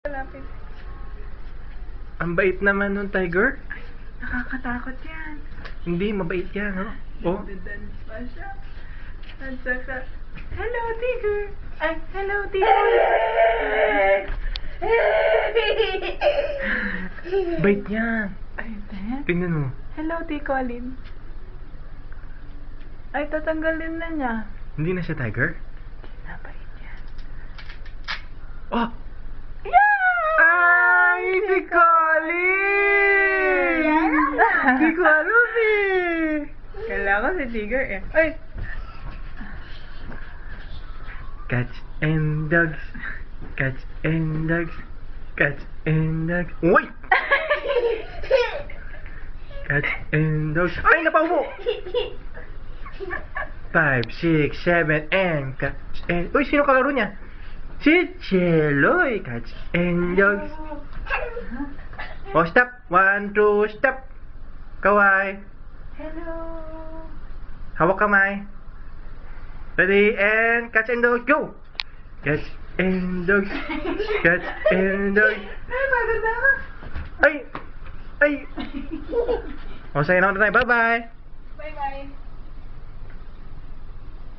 Lapit. Ang bait naman nun, Tiger. Ay, nakakatakot yan. Hindi, mabait yan, no? Oh, Nagdadance pa siya. At saka, hello, Tiger. Ay, hello, Tiger. bait yan. Ay, then. Tingnan mo. Hello, T. Colin. Ay, tatanggalin na niya. Hindi na siya Tiger? Napait yan. Oh! Yeah! Ay, si Colin! Hindi ko alam eh. Kala ko si Tiger eh. Ay! Cats and dogs. Cats and dogs. Cats and dogs. Uy! Cats and dogs. Ay, napaupo! 5, 6, 7, and cats and... Uy, sino kalaro niya? Si Cheloy. Cats and dogs. Oh, stop. 1, 2, stop. Kaway. Hello! Hawak kamay. Ready, and cats and dogs, go! Cats and dogs. Cats and dogs. Ay, pagod na ako. Ay! Ay! O, sa'yo na tayo. Bye-bye!